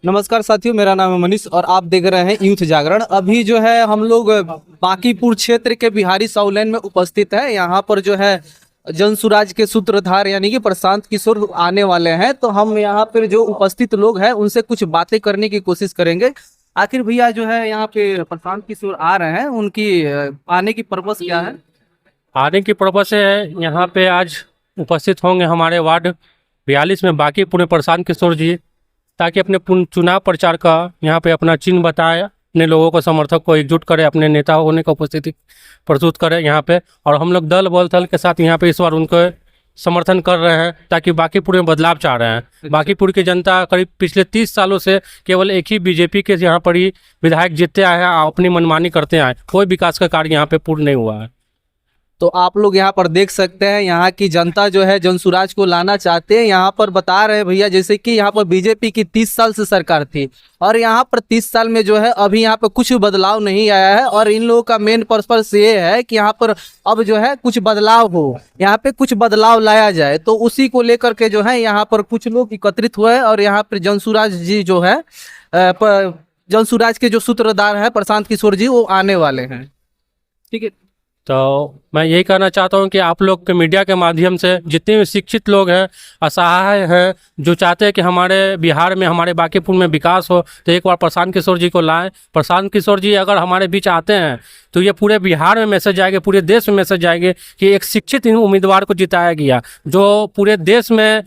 नमस्कार साथियों, मेरा नाम है मनीष और आप देख रहे हैं यूथ जागरण। अभी जो है हम लोग बांकीपुर क्षेत्र के बिहारी साउ लेन में उपस्थित है। यहाँ पर जो है जनसुराज के सूत्रधार यानी कि प्रशांत किशोर आने वाले हैं, तो हम यहाँ पर जो उपस्थित लोग हैं उनसे कुछ बातें करने की कोशिश करेंगे। आखिर भैया जो है यहाँ पे प्रशांत किशोर आ रहे हैं, उनकी आने की पर्पस क्या है? आने की पर्पस है यहाँ पे आज उपस्थित होंगे हमारे वार्ड 42 में बांकीपुर में प्रशांत किशोर जी, ताकि अपने चुनाव प्रचार का यहाँ पे अपना चिन्ह बताए, अपने लोगों को समर्थक को एकजुट करे, अपने नेता होने का उपस्थिति प्रस्तुत करे यहाँ पे। और हम लोग दल बल थल के साथ यहाँ पे इस बार उनको समर्थन कर रहे हैं, ताकि बांकीपुर में बदलाव चाह रहे हैं। बांकीपुर की जनता करीब पिछले 30 सालों से केवल एक ही बीजेपी के यहाँ पर ही विधायक जीतते आए हैं, अपनी मनमानी करते आए, कोई विकास का कार्य यहाँ पे पूर्ण नहीं हुआ है। तो आप लोग यहाँ पर देख सकते हैं यहाँ की जनता जो है जनसुराज को लाना चाहते हैं। यहाँ पर बता रहे हैं भैया, जैसे कि यहाँ पर बीजेपी की 30 साल से सरकार थी और यहाँ पर 30 साल में जो है अभी यहाँ पर कुछ बदलाव नहीं आया है। और इन लोगों का मेन पर्पस ये है कि यहाँ पर अब जो है कुछ बदलाव हो, यहाँ पे कुछ बदलाव लाया जाए। तो उसी को लेकर के जो है यहाँ पर कुछ लोग एकत्रित हुए और यहाँ पर जनसुराज जी जो है जनसुराज के जो सूत्रधार है प्रशांत किशोर जी, वो आने वाले हैं। ठीक है, तो मैं यही कहना चाहता हूं कि आप लोग के मीडिया के माध्यम से जितने भी शिक्षित लोग हैं, असहाय हैं, जो चाहते हैं कि हमारे बिहार में, हमारे बांकीपुर में विकास हो, तो एक बार प्रशांत किशोर जी को लाएं। प्रशांत किशोर जी अगर हमारे बीच आते हैं तो ये पूरे बिहार में मैसेज जाएंगे, पूरे देश में मैसेज जाएंगे कि एक शिक्षित उम्मीदवार को जिताया गया, जो पूरे देश में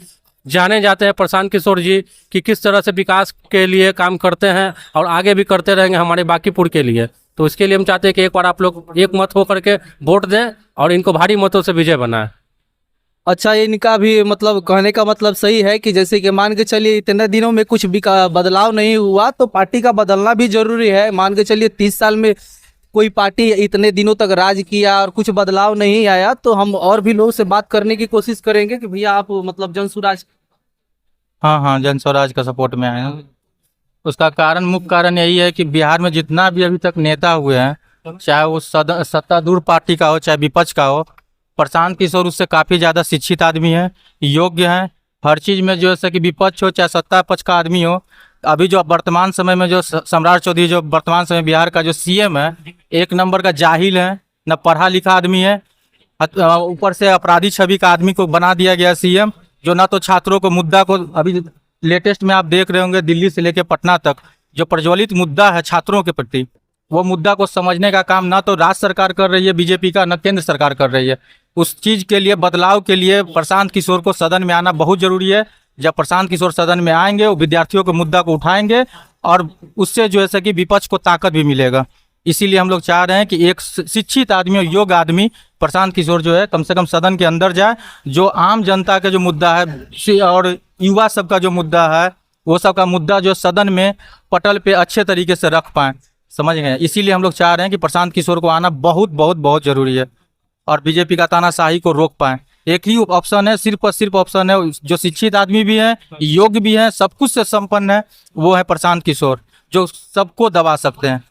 जाने जाते हैं प्रशांत किशोर जी कि किस तरह से विकास के लिए काम करते हैं और आगे भी करते रहेंगे हमारे बांकीपुर के लिए। तो इसके लिए हम चाहते हैं कि एक बार आप लोग एक मत होकर के वोट दें और इनको भारी मतों से विजय बनाएं। अच्छा, इनका भी मतलब कहने का मतलब सही है कि जैसे कि मान के चलिए इतने दिनों में कुछ भी बदलाव नहीं हुआ तो पार्टी का बदलना भी जरूरी है। मान के चलिए 30 साल में कोई पार्टी इतने दिनों तक राज किया और कुछ बदलाव नहीं आया, तो हम और भी लोगों से बात करने की कोशिश करेंगे कि भैया आप मतलब जनसुराज। हाँ, जनस्वराज का सपोर्ट में आए हैं। उसका कारण, मुख्य कारण यही है कि बिहार में जितना भी अभी तक नेता हुए हैं, चाहे वो सत्तारूढ़ पार्टी का हो चाहे विपक्ष का हो, प्रशांत किशोर उससे काफ़ी ज़्यादा शिक्षित आदमी है, योग्य हैं हर चीज़ में। जो है कि विपक्ष हो चाहे सत्ता पक्ष का आदमी हो, अभी जो वर्तमान समय में जो सम्राट चौधरी जो वर्तमान समय बिहार का जो सीएम है, एक नंबर का जाहिल है, न पढ़ा लिखा आदमी है, ऊपर से अपराधी छवि का आदमी को बना दिया गया सीएम, जो ना तो छात्रों को मुद्दा को, अभी लेटेस्ट में आप देख रहे होंगे दिल्ली से लेकर पटना तक जो प्रज्वलित मुद्दा है छात्रों के प्रति, वो मुद्दा को समझने का काम ना तो राज्य सरकार कर रही है बीजेपी का, न केंद्र सरकार कर रही है। उस चीज़ के लिए, बदलाव के लिए प्रशांत किशोर को सदन में आना बहुत जरूरी है। जब प्रशांत किशोर सदन में आएंगे, वो विद्यार्थियों के मुद्दा को उठाएंगे और उससे जो है कि विपक्ष को ताकत भी मिलेगा। इसीलिए हम लोग चाह रहे हैं कि एक शिक्षित आदमी और योग्य आदमी प्रशांत किशोर जो है कम से कम सदन के अंदर जाए, जो आम जनता का जो मुद्दा है और युवा सब का जो मुद्दा है, वो सब का मुद्दा जो सदन में पटल पे अच्छे तरीके से रख पाएँ, समझ गए। इसीलिए हम लोग चाह रहे हैं कि प्रशांत किशोर को आना बहुत बहुत बहुत जरूरी है और बीजेपी का तानाशाही को रोक पाएँ। एक ही ऑप्शन है, सिर्फ और सिर्फ ऑप्शन है, जो शिक्षित आदमी भी है, योग्य भी है, सब कुछ से संपन्न है, वो है प्रशांत किशोर, जो सबको दबा सकते हैं।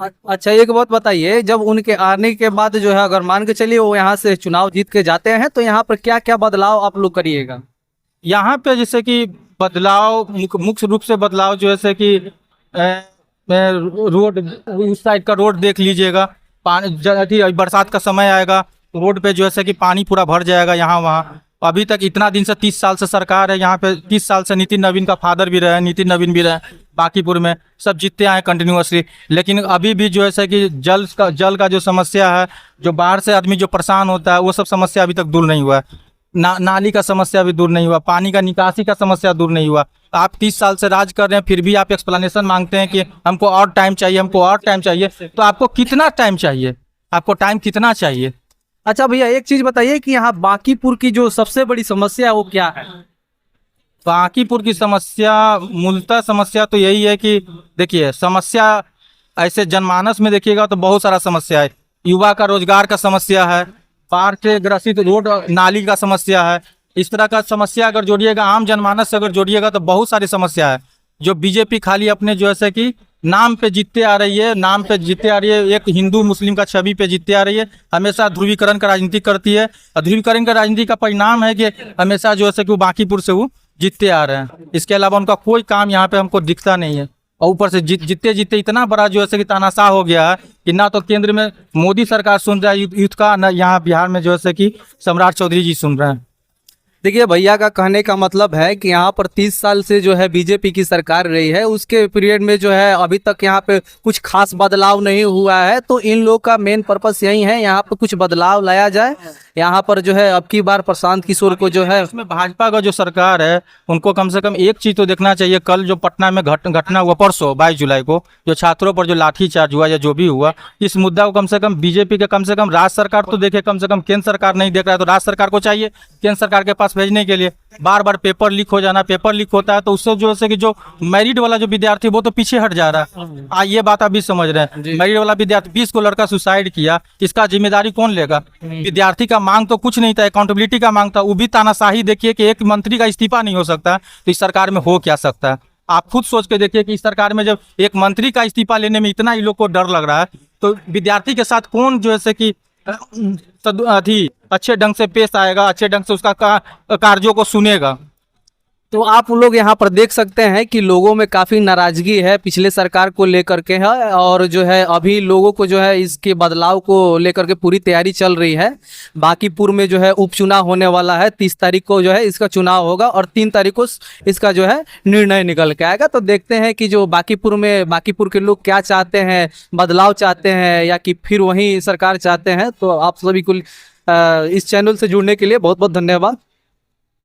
अच्छा, एक बात बताइए, जब उनके आने के बाद जो है अगर मान के चलिए वो यहाँ से चुनाव जीत के जाते हैं, तो यहाँ पर क्या क्या बदलाव आप लोग करिएगा? यहाँ पे जैसे कि बदलाव, मुख्य रूप से बदलाव जो है कि रोड, उस साइड का रोड देख लीजिएगा, पानी बरसात का समय आएगा, रोड पे जो है कि पानी पूरा भर जाएगा यहाँ वहाँ। अभी तक इतना दिन से 30 साल से सरकार है यहाँ पे, 30 साल से नितिन नवीन का फादर भी रहे, नितिन नवीन भी रहे, बांकीपुर में सब जीतते आए कंटिन्यूअसली। लेकिन अभी भी जो है कि जल का जो समस्या है, जो बाहर से आदमी जो परेशान होता है, वो सब समस्या अभी तक दूर नहीं हुआ है। नाली का समस्या भी दूर नहीं हुआ, पानी का निकासी का समस्या दूर नहीं हुआ। आप 30 साल से राज कर रहे हैं, फिर भी आप एक्सप्लेनेशन मांगते हैं कि हमको और टाइम चाहिए, हमको और टाइम चाहिए। तो आपको कितना टाइम चाहिए? आपको टाइम कितना चाहिए? अच्छा भैया, एक चीज बताइए कि यहाँ बांकीपुर की जो सबसे बड़ी समस्या है वो क्या है? बांकीपुर की समस्या, मूलतः समस्या तो यही है कि देखिए, समस्या ऐसे जनमानस में देखिएगा तो बहुत सारा समस्या है। युवा का रोजगार का समस्या है, बाढ़ से ग्रसित रोड नाली का समस्या है। इस तरह का समस्या अगर जोड़िएगा, आम जनमानस से अगर जोड़िएगा तो बहुत सारी समस्या है, जो बीजेपी खाली अपने जो है कि नाम पे जीतते आ रही है, नाम पे जीतते आ रही है, एक हिंदू मुस्लिम का छवि पे जीतते आ रही है, हमेशा ध्रुवीकरण का राजनीति करती है। और ध्रुवीकरण का राजनीति का परिणाम है कि हमेशा जो है कि वो बांकीपुर से वो जीतते आ रहे हैं। इसके अलावा उनका कोई काम यहाँ पे हमको दिखता नहीं है। और ऊपर से जीतते जीतते इतना बड़ा जो है कि तानाशाह हो गया है कि ना तो केंद्र में मोदी सरकार सुन रहा है युद्ध का, ना यहाँ बिहार में जो है कि सम्राट चौधरी जी सुन रहे हैं। देखिए भैया का कहने का मतलब है कि यहाँ पर 30 साल से जो है बीजेपी की सरकार रही है, उसके पीरियड में जो है अभी तक यहाँ पे कुछ खास बदलाव नहीं हुआ है। तो इन लोग का मेन पर्पस यही है यहाँ पे कुछ बदलाव लाया जाए। यहाँ पर जो है अब की बार प्रशांत किशोर को जो है उसमें भाजपा का जो सरकार है उनको कम से कम एक चीज तो देखना चाहिए। कल जो पटना में घटना हुआ परसों 22 जुलाई को, जो छात्रों पर जो लाठीचार्ज हुआ या जो भी हुआ, इस मुद्दा को कम से कम बीजेपी के कम से कम राज्य सरकार तो देखे, कम से कम केंद्र सरकार नहीं देख रहा है। तो राज्य सरकार को चाहिए केंद्र सरकार के पास भेजने के लिए। बार बार पेपर लीक हो जाना, पेपर लीक होता है तो उससे जो है कि जो मेरिट वाला जो विद्यार्थी वो तो पीछे हट जा रहा है। ये बात अभी समझ रहे हैं। मेरिट वाला विद्यार्थी 20 को लड़का सुसाइड किया, इसका जिम्मेदारी कौन लेगा? विद्यार्थी का मांग तो कुछ नहीं था, अकाउंटेबिलिटी का मांग था। वो भी तानाशाही देखिए कि एक मंत्री का इस्तीफा नहीं हो सकता, तो इस सरकार में हो क्या सकता है? आप खुद सोच के देखिए कि इस सरकार में जब एक मंत्री का इस्तीफा लेने में इतना ही लोग को डर लग रहा है, तो विद्यार्थी के साथ कौन जो है कि अच्छे ढंग से पेश आएगा, अच्छे ढंग से उसका कार्यों को सुनेगा? तो आप लोग यहाँ पर देख सकते हैं कि लोगों में काफ़ी नाराजगी है पिछले सरकार को लेकर के है। और जो है अभी लोगों को जो है इसके बदलाव को लेकर के पूरी तैयारी चल रही है। बांकीपुर में जो है उपचुनाव होने वाला है, 30 तारीख को जो है इसका चुनाव होगा और 3 तारीख को इसका जो है निर्णय निकल के आएगा। तो देखते हैं कि जो बांकीपुर के लोग क्या चाहते हैं, बदलाव चाहते हैं या कि फिर वही सरकार चाहते हैं। तो आप सभी को इस चैनल से जुड़ने के लिए बहुत बहुत धन्यवाद।